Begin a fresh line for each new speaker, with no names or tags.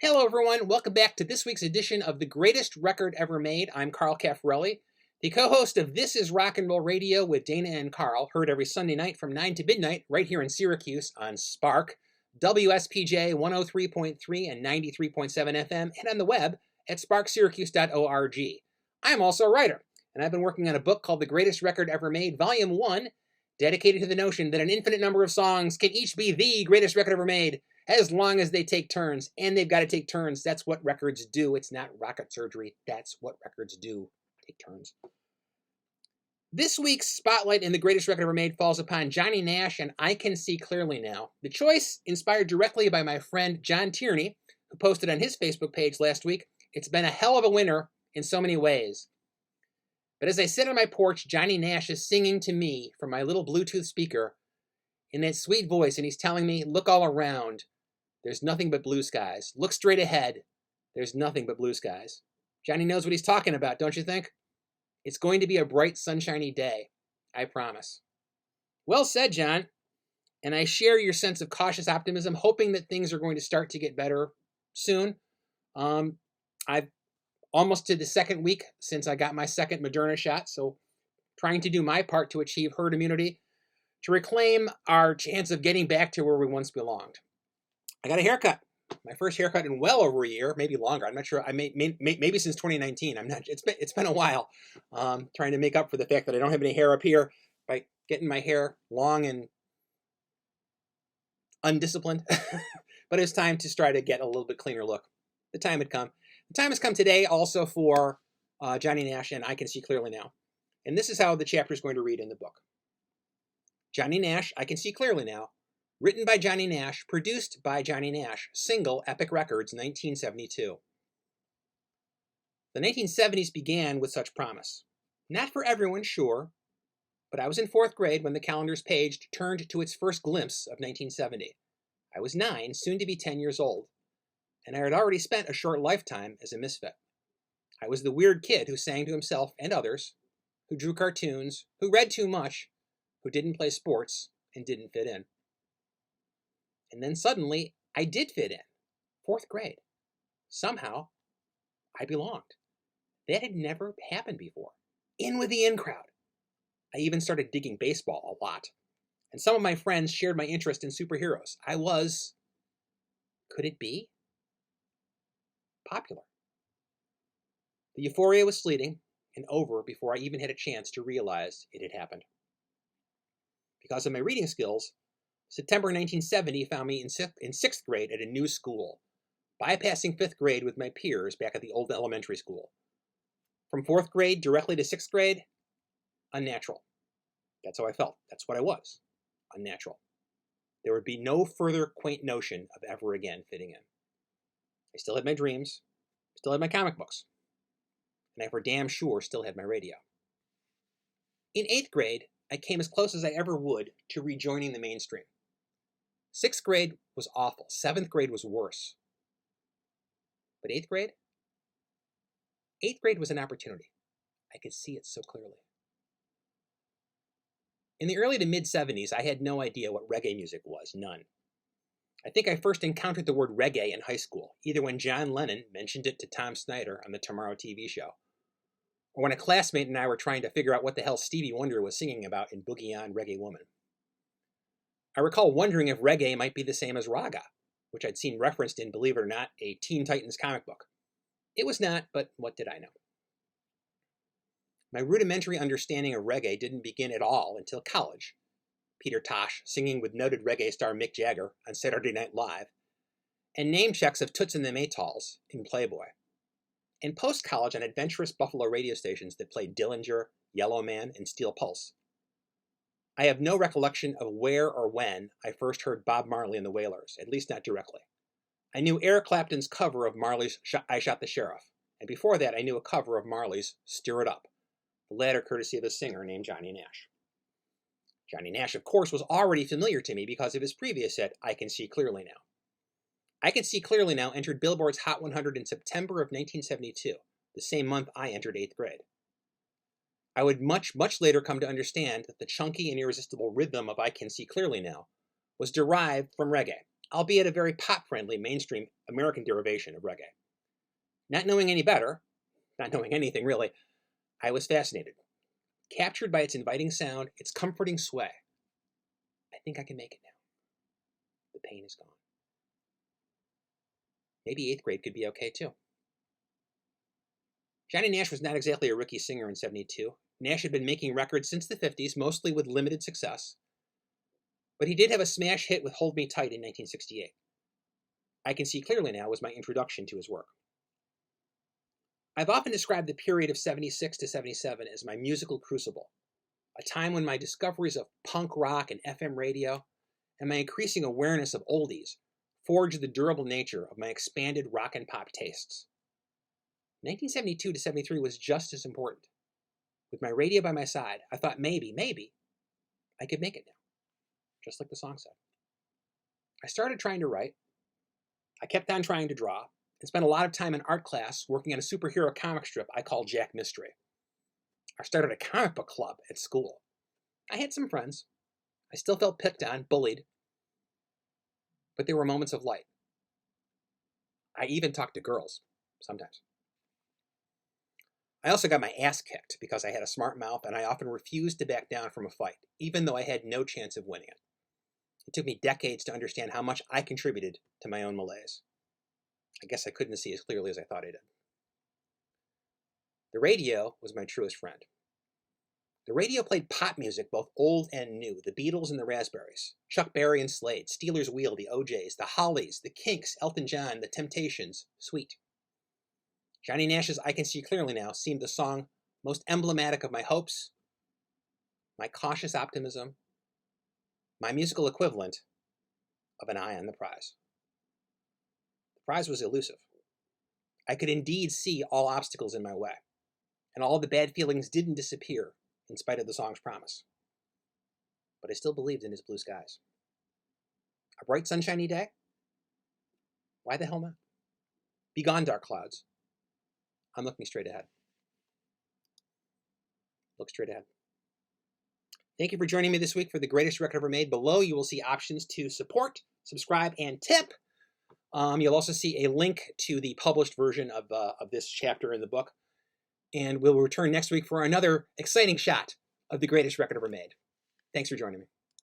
Hello, everyone. Welcome back to this week's edition of The Greatest Record Ever Made. I'm Carl Caffarelli, the co-host of This is Rock and Roll Radio with Dana and Carl, heard every Sunday night from 9 to midnight right here in Syracuse on Spark, WSPJ 103.3 and 93.7 FM, and on the web at sparksyracuse.org. I'm also a writer, and I've been working on a book called The Greatest Record Ever Made, Volume 1, dedicated to the notion that an infinite number of songs can each be the greatest record ever made, as long as they take turns, and they've got to take turns. That's what records do. It's not rocket surgery. That's what records do. Take turns. This week's spotlight in The Greatest Record Ever Made falls upon Johnny Nash and I Can See Clearly Now. The choice, inspired directly by my friend John Tierney, who posted on his Facebook page last week, it's been a hell of a winner in so many ways. But as I sit on my porch, Johnny Nash is singing to me from my little Bluetooth speaker in that sweet voice, and he's telling me, look all around. There's nothing but blue skies. Look straight ahead. There's nothing but blue skies. Johnny knows what he's talking about, don't you think? It's going to be a bright, sunshiny day. I promise. Well said, John. And I share your sense of cautious optimism, hoping that things are going to start to get better soon. I've almost to the second week since I got my second Moderna shot, so trying to do my part to achieve herd immunity, to reclaim our chance of getting back to where we once belonged. I got a haircut. My first haircut in well over a year, maybe longer. I'm not sure. Maybe since 2019. I'm not. It's been a while. Trying to make up for the fact that I don't have any hair up here by getting my hair long and undisciplined. But it's time to try to get a little bit cleaner look. The time had come. The time has come today also for Johnny Nash and I Can See Clearly Now. And this is how the chapter is going to read in the book. Johnny Nash, I Can See Clearly Now. Written by Johnny Nash, produced by Johnny Nash, single, Epic Records, 1972. The 1970s began with such promise. Not for everyone, sure, but I was in 4th grade when the calendar's page turned to its first glimpse of 1970. I was 9, soon to be 10 years old, and I had already spent a short lifetime as a misfit. I was the weird kid who sang to himself and others, who drew cartoons, who read too much, who didn't play sports, and didn't fit in. And then suddenly, I did fit in. 4th grade. Somehow, I belonged. That had never happened before. In with the in crowd. I even started digging baseball a lot. And some of my friends shared my interest in superheroes. I was, could it be, popular. The euphoria was fleeting and over before I even had a chance to realize it had happened. Because of my reading skills, September 1970 found me in 6th grade at a new school, bypassing 5th grade with my peers back at the old elementary school. From 4th grade directly to 6th grade, unnatural. That's how I felt. That's what I was. Unnatural. There would be no further quaint notion of ever again fitting in. I still had my dreams, still had my comic books, and I for damn sure still had my radio. In 8th grade, I came as close as I ever would to rejoining the mainstream. 6th grade was awful. 7th grade was worse. But 8th grade? 8th grade was an opportunity. I could see it so clearly. In the early to mid-70s, I had no idea what reggae music was, none. I think I first encountered the word reggae in high school, either when John Lennon mentioned it to Tom Snyder on the Tomorrow TV show, or when a classmate and I were trying to figure out what the hell Stevie Wonder was singing about in Boogie On Reggae Woman. I recall wondering if reggae might be the same as raga, which I'd seen referenced in, believe it or not, a Teen Titans comic book. It was not, but what did I know? My rudimentary understanding of reggae didn't begin at all until college. Peter Tosh singing with noted reggae star Mick Jagger on Saturday Night Live, and name checks of Toots and the Maytals in Playboy. And post-college on adventurous Buffalo radio stations that played Dillinger, Yellow Man, and Steel Pulse. I have no recollection of where or when I first heard Bob Marley and the Wailers, at least not directly. I knew Eric Clapton's cover of Marley's I Shot the Sheriff, and before that I knew a cover of Marley's Stir It Up, the latter courtesy of a singer named Johnny Nash. Johnny Nash, of course, was already familiar to me because of his previous hit, I Can See Clearly Now. I Can See Clearly Now entered Billboard's Hot 100 in September of 1972, the same month I entered 8th grade. I would much later come to understand that the chunky and irresistible rhythm of I Can See Clearly Now was derived from reggae, albeit a very pop-friendly mainstream American derivation of reggae. Not knowing any better, not knowing anything really, I was fascinated, captured by its inviting sound, its comforting sway. I think I can make it now. The pain is gone. Maybe 8th grade could be okay too. Johnny Nash was not exactly a rookie singer in '72. Nash had been making records since the '50s, mostly with limited success. But he did have a smash hit with Hold Me Tight in 1968. I Can See Clearly Now was my introduction to his work. I've often described the period of '76 to '77 as my musical crucible, a time when my discoveries of punk rock and FM radio and my increasing awareness of oldies forged the durable nature of my expanded rock and pop tastes. 1972 to '73 was just as important. With my radio by my side, I thought maybe, I could make it now, just like the song said. I started trying to write. I kept on trying to draw, and spent a lot of time in art class working on a superhero comic strip I called Jack Mystery. I started a comic book club at school. I had some friends. I still felt picked on, bullied, but there were moments of light. I even talked to girls, sometimes. I also got my ass kicked because I had a smart mouth and I often refused to back down from a fight, even though I had no chance of winning it. It took me decades to understand how much I contributed to my own malaise. I guess I couldn't see as clearly as I thought I did. The radio was my truest friend. The radio played pop music, both old and new, the Beatles and the Raspberries, Chuck Berry and Slade, Steelers Wheel, the OJs, the Hollies, the Kinks, Elton John, the Temptations, Sweet. Johnny Nash's I Can See Clearly Now seemed the song most emblematic of my hopes, my cautious optimism, my musical equivalent of an eye on the prize. The prize was elusive. I could indeed see all obstacles in my way, and all the bad feelings didn't disappear in spite of the song's promise. But I still believed in his blue skies. A bright sunshiny day? Why the hell not? Be gone, dark clouds. I'm looking straight ahead. Look straight ahead. Thank you for joining me this week for the greatest record ever made. Below, you will see options to support, subscribe, and tip. You'll also see a link to the published version of this chapter in the book. And we'll return next week for another exciting shot of the greatest record ever made. Thanks for joining me.